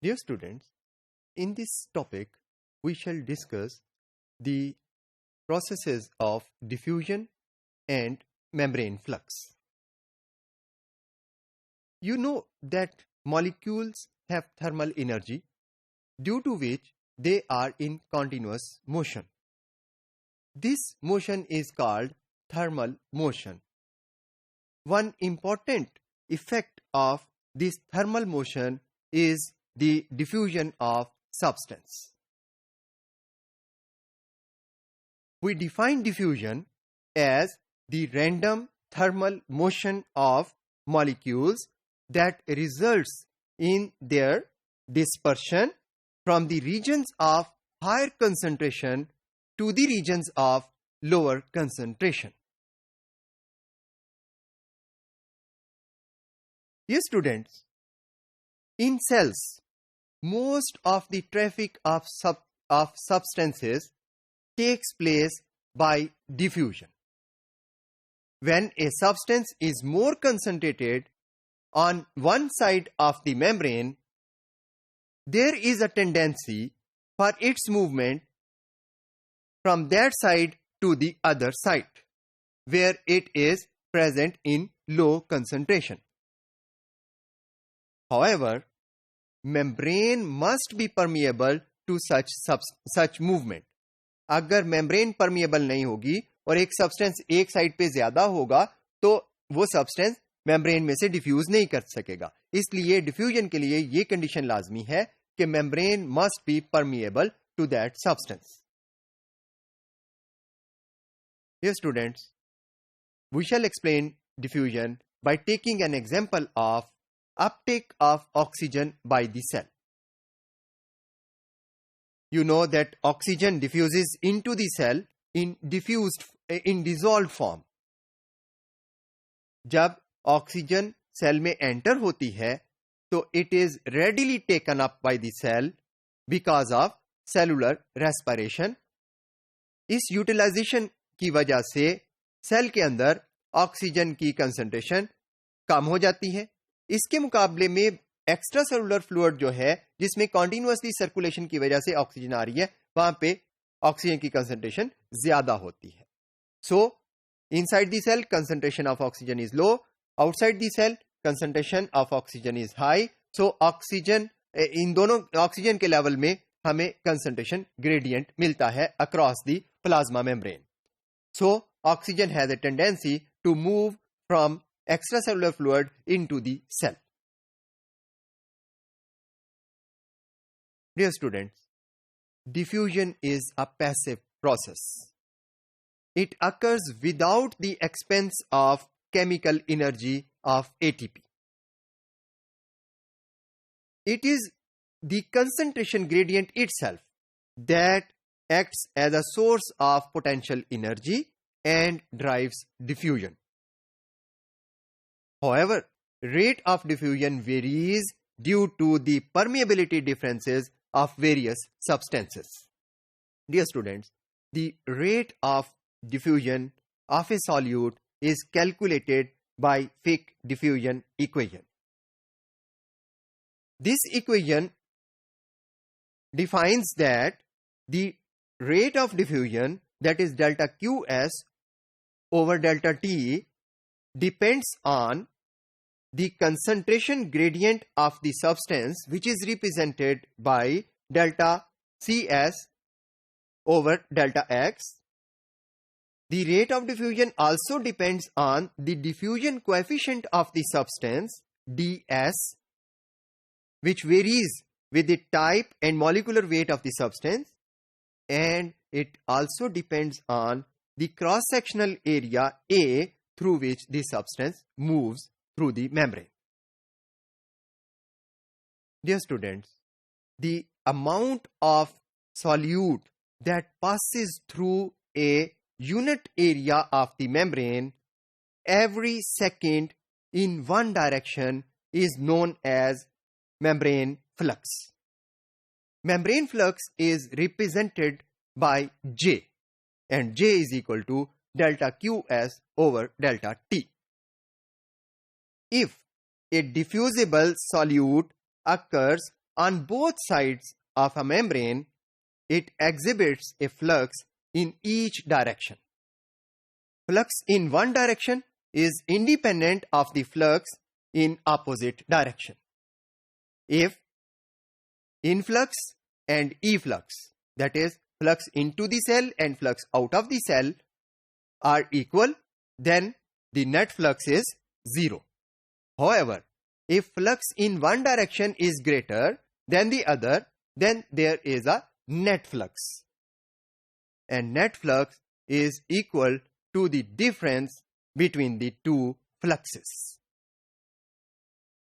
Dear students, in this topic, we shall discuss the processes of diffusion and membrane flux. You know that molecules have thermal energy, due to which they are in continuous motion. This motion is called thermal motion. One important effect of this thermal motion is the diffusion of substance. We define diffusion as the random thermal motion of molecules that results in their dispersion from the regions of higher concentration to the regions of lower concentration. Yes, students, in cells, most of the traffic of substances takes place by diffusion. When a substance is more concentrated on one side of the membrane, there is a tendency for its movement from that side to the other side, where it is present in low concentration. However, membrane must be permeable to such movement. अगर membrane permeable नहीं होगी और एक substance एक side पे ज्यादा होगा तो वो substance membrane में से diffuse नहीं कर सकेगा. इसलिए diffusion के लिए ये condition लाजमी है कि membrane must be permeable to that substance. Here students, we shall explain diffusion by taking an example of uptake of oxygen by the cell. You know that oxygen diffuses into the cell in dissolved form. जब oxygen cell में enter होती है तो it is readily taken up by the cell because of cellular respiration. इस utilization की वजह से cell के अंदर ऑक्सीजन की कंसंट्रेशन कम हो जाती है. इसके मुकाबले में एक्स्ट्रा सेलुलर फ्लूइड जो है जिसमें कॉन्टिन्यूअसली सर्कुलेशन की वजह से ऑक्सीजन आ रही है, वहां पे ऑक्सीजन की कंसंट्रेशन ज्यादा होती है. So inside the cell concentration of oxygen is low, outside the cell concentration of oxygen is high. So oxygen, in दोनों ऑक्सीजन के लेवल में हमें कंसंट्रेशन ग्रेडियंट मिलता है across the plasma membrane. So oxygen has a tendency to move from extracellular fluid into the cell. Dear students, diffusion is a passive process. It occurs without the expense of chemical energy of ATP. It is the concentration gradient itself that acts as a source of potential energy and drives diffusion. However, rate of diffusion varies due to the permeability differences of various substances. Dear students, the rate of diffusion of a solute is calculated by Fick diffusion equation. This equation defines that the rate of diffusion, that is delta Qs over delta T, depends on the concentration gradient of the substance, which is represented by delta Cs over delta X. The rate of diffusion also depends on the diffusion coefficient of the substance, ds, which varies with the type and molecular weight of the substance, and it also depends on the cross-sectional area A through which the substance moves through the membrane. Dear students, the amount of solute that passes through a unit area of the membrane every second in one direction is known as membrane flux. Membrane flux is represented by J, and J is equal to delta Qs over delta T. If a diffusible solute occurs on both sides of a membrane, it exhibits a flux in each direction. Flux in one direction is independent of the flux in opposite direction. If influx and efflux, that is, flux into the cell and flux out of the cell, are equal, then the net flux is 0. However, if flux in one direction is greater than the other, then there is a net flux. And net flux is equal to the difference between the two fluxes.